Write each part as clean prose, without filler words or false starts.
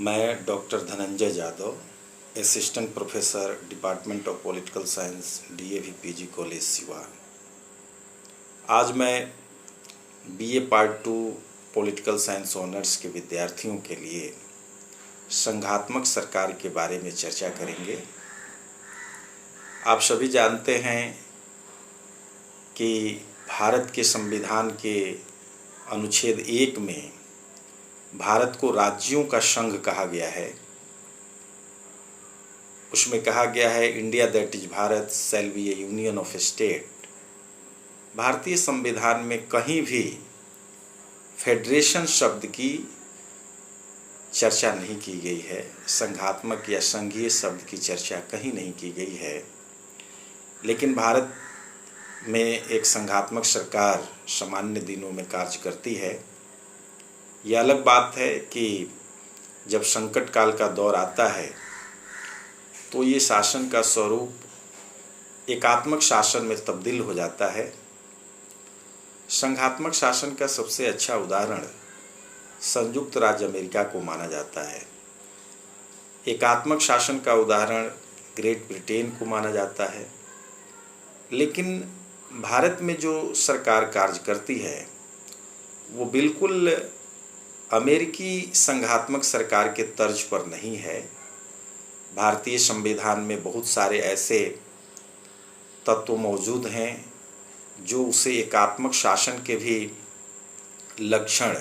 मैं doctor Dhananjay Jadhav, assistant professor department of political science, DAV PG college Siwan. आज मैं BA part 2 political science honours के विद्यार्थियों के लिए संघात्मक सरकार के बारे में चर्चा करेंगे। आप सभी जानते हैं कि भारत के संविधान के अनुच्छेद 1 में भारत को राज्यों का संघ कहा गया है। उसमें कहा गया है India that is Bharat shall be A union of state. भारतीय संविधान में कहीं भी फेडरेशन शब्द की चर्चा नहीं की गई है, संघात्मक या संघीय शब्द की चर्चा कहीं नहीं की गई है। लेकिन भारत में एक संघात्मक सरकार सामान्य दिनों में कार्य करती है। यह अलग बात है कि जब संकट काल का दौर आता है तो ये शासन का स्वरूप एकात्मक शासन में तब्दील हो जाता है। संघात्मक शासन का सबसे अच्छा उदाहरण संयुक्त राज्य अमेरिका को माना जाता है। एकात्मक शासन का उदाहरण ग्रेट ब्रिटेन को माना जाता है। लेकिन भारत में जो सरकार कार्य करती है वो बिल्कुल अमेरिकी संघात्मक सरकार के तर्ज पर नहीं है। भारतीय संविधान में बहुत सारे ऐसे तत्व मौजूद हैं जो उसे एकात्मक शासन के भी लक्षण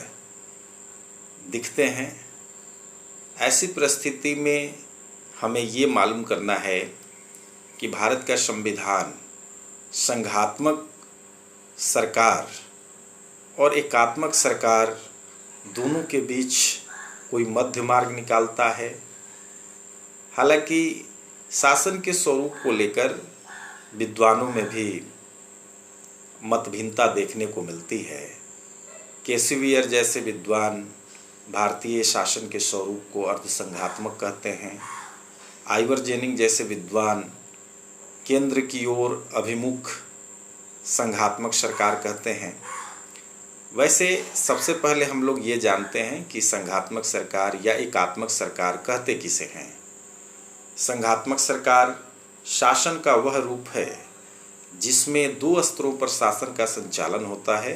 दिखते हैं। ऐसी परिस्थिति में हमें ये मालूम करना है कि भारत का संविधान संघात्मक सरकार और एकात्मक सरकार दोनों के बीच कोई मध्य मार्ग निकालता है। हालांकि शासन के स्वरूप को लेकर विद्वानों में भी मतभिन्नता देखने को मिलती है। कैसिवियर जैसे विद्वान भारतीय शासन के स्वरूप को अर्धसंघात्मक कहते हैं। आइवर जेनिंग जैसे विद्वान केंद्र की ओर अभिमुख संघात्मक सरकार कहते हैं। वैसे सबसे पहले हम लोग ये जानते हैं कि संघात्मक सरकार या एकात्मक सरकार कहते किसे हैं। संघात्मक सरकार शासन का वह रूप है जिसमें 2 स्तरों पर शासन का संचालन होता है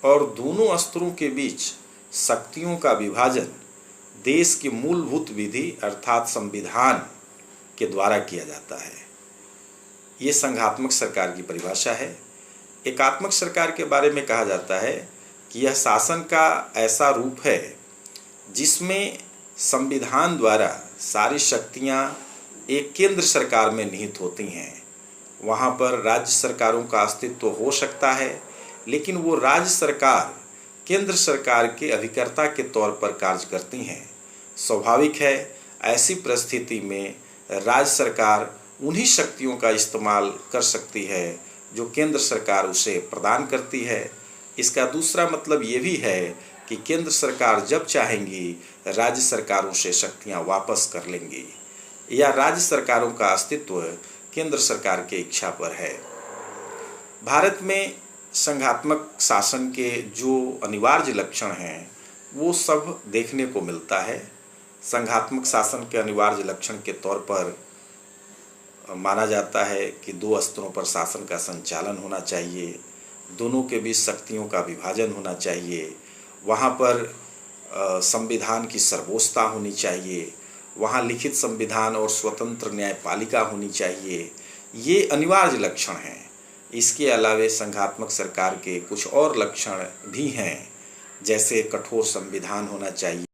और दोनों स्तरों के बीच शक्तियों का विभाजन देश की मूलभूत विधि अर्थात संविधान के द्वारा किया जाता है। ये संघात्मक सरकार की परिभाषा है। एकात्मक सरकार के बारे में कहा जाता है कि यह शासन का ऐसा रूप है जिसमें संविधान द्वारा सारी शक्तियां एक केंद्र सरकार में निहित होती हैं। वहाँ पर राज्य सरकारों का अस्तित्व हो सकता है, लेकिन वो राज्य सरकार केंद्र सरकार के अभिकर्ता के तौर पर कार्य करती हैं। स्वाभाविक है ऐसी परिस्थिति में राज्य सरकार उन्हीं शक्तियों का इस्तेमाल कर सकती है जो केंद्र सरकार उसे प्रदान करती है। इसका दूसरा मतलब ये भी है कि केंद्र सरकार जब चाहेंगी राज्य सरकारों से शक्तियां वापस कर लेंगी, या राज्य सरकारों का अस्तित्व केंद्र सरकार के इच्छा पर है। भारत में संघात्मक शासन के जो अनिवार्य लक्षण हैं वो सब देखने को मिलता है। संघात्मक शासन के अनिवार्य लक्षण के तौर पर माना जाता है कि 2 स्तरों पर शासन का संचालन होना चाहिए, दोनों के बीच शक्तियों का विभाजन होना चाहिए, वहाँ पर संविधान की सर्वोच्चता होनी चाहिए, वहाँ लिखित संविधान और स्वतंत्र न्यायपालिका होनी चाहिए। ये अनिवार्य लक्षण हैं। इसके अलावे संघात्मक सरकार के कुछ और लक्षण भी हैं, जैसे कठोर संविधान होना चाहिए।